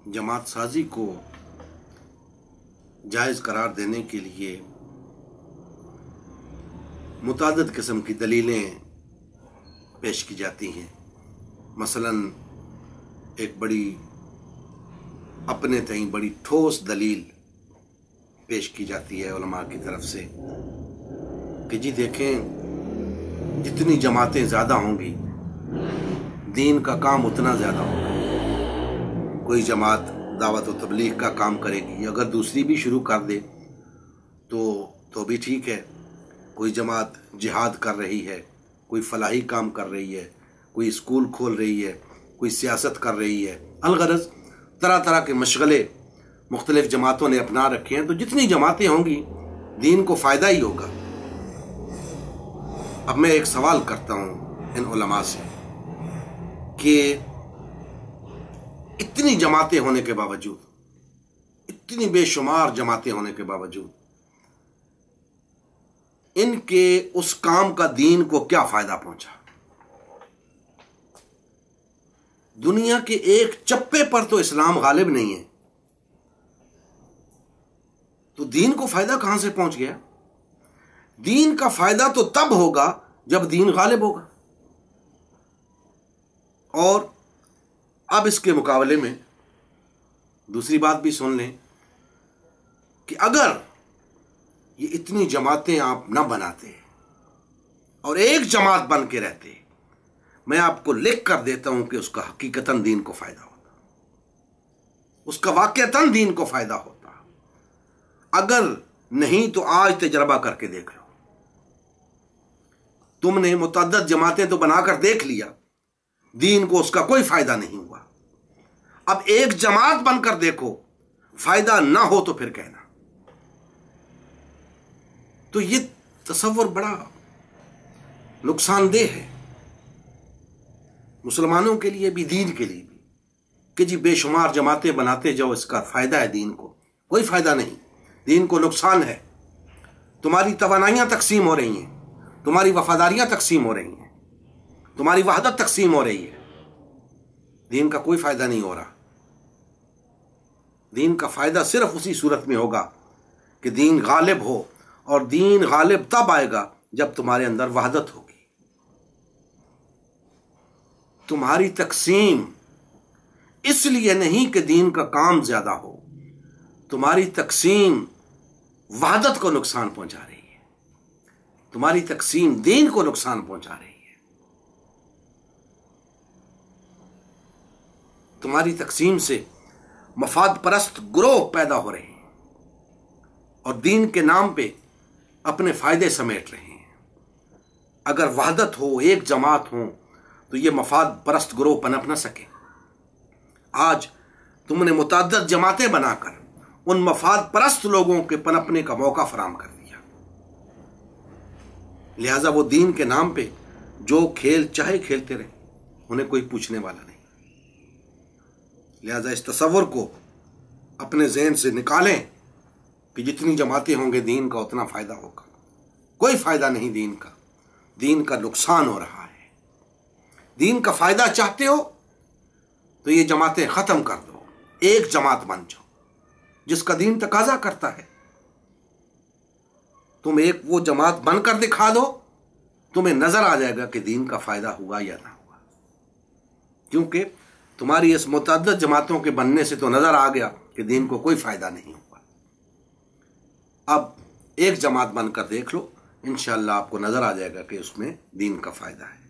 जमात साजी को जायज़ करार देने के लिए मुतादिद किस्म की दलीलें पेश की जाती हैं। मसलन एक बड़ी अपने तईं बड़ी ठोस दलील पेश की जाती है उलमा की तरफ से कि जी देखें, जितनी जमातें ज़्यादा होंगी दीन का काम उतना ज़्यादा होगा। कोई जमात दावत व तबलीग का काम करेगी, अगर दूसरी भी शुरू कर दे तो भी ठीक है। कोई जमात जिहाद कर रही है, कोई फलाही काम कर रही है, कोई स्कूल खोल रही है, कोई सियासत कर रही है। अलगरज तरह तरह के मशगले मुख्तलिफ जमातों ने अपना रखे हैं, तो जितनी जमातें होंगी दीन को फ़ायदा ही होगा। अब मैं एक सवाल करता हूँ इन उलमा से कि इतनी जमातें होने के बावजूद, इतनी बेशुमार जमातें होने के बावजूद, इनके उस काम का दीन को क्या फायदा पहुंचा? दुनिया के एक चप्पे पर तो इस्लाम गालिब नहीं है, तो दीन को फायदा कहां से पहुंच गया? दीन का फायदा तो तब होगा जब दीन गालिब होगा। और अब इसके मुकाबले में दूसरी बात भी सुन लें कि अगर ये इतनी जमातें आप न बनाते और एक जमात बन के रहते, मैं आपको लिख कर देता हूं कि उसका हकीकतन दीन को फायदा होता, उसका वाकईतन दीन को फायदा होता। अगर नहीं तो आज तजर्बा करके देख लो। तुमने मुतअद्दिद जमातें तो बनाकर देख लिया, दीन को उसका कोई फायदा नहीं हुआ। अब एक जमात बनकर देखो, फायदा ना हो तो फिर कहना। तो ये तसव्वुर बड़ा नुकसानदेह है मुसलमानों के लिए भी, दीन के लिए भी, कि जी बेशुमार जमातें बनाते जाओ, इसका फायदा है दीन को। कोई फायदा नहीं, दीन को नुकसान है। तुम्हारी तवानाइयां तकसीम हो रही हैं, तुम्हारी वफादारियां तकसीम हो रही हैं, तुम्हारी वहदत तकसीम हो रही है, दीन का कोई फायदा नहीं हो रहा। दीन का फायदा सिर्फ उसी सूरत में होगा कि दीन गालिब हो, और दीन गालिब तब आएगा जब तुम्हारे अंदर वहदत होगी। तुम्हारी तकसीम इसलिए नहीं कि दीन का काम ज्यादा हो, तुम्हारी तकसीम वहदत को नुकसान पहुंचा रही है, तुम्हारी तकसीम दीन को नुकसान पहुंचा रही है। तुम्हारी तकसीम से मफाद परस्त ग्रोह पैदा हो रहे हैं और दीन के नाम पे अपने फायदे समेट रहे हैं। अगर वहदत हो, एक जमात हो, तो ये मफाद परस्त ग्रोह पनप न सके। आज तुमने मुतअद्दिद जमातें बनाकर उन मफाद परस्त लोगों के पनपने का मौका फराहम कर दिया। लिहाजा वो दीन के नाम पे जो खेल चाहे खेलते रहे, उन्हें कोई पूछने वाला नहीं। लिहाजा इस तसव्वुर को अपने ज़हन से निकालें कि जितनी जमातें होंगे दीन का उतना फायदा होगा। कोई फायदा नहीं दीन का, दीन का नुकसान हो रहा है। दीन का फायदा चाहते हो तो ये जमातें खत्म कर दो, एक जमात बन जाओ जिसका दीन तकाजा करता है। तुम एक वो जमात बनकर दिखा दो, तुम्हें नजर आ जाएगा कि दीन का फायदा हुआ या ना हुआ। क्योंकि तुम्हारी इस मुतअद्दिद जमातों के बनने से तो नजर आ गया कि दीन को कोई फायदा नहीं हुआ। अब एक जमात बनकर देख लो, इंशाअल्लाह आपको नजर आ जाएगा कि उसमें दीन का फायदा है।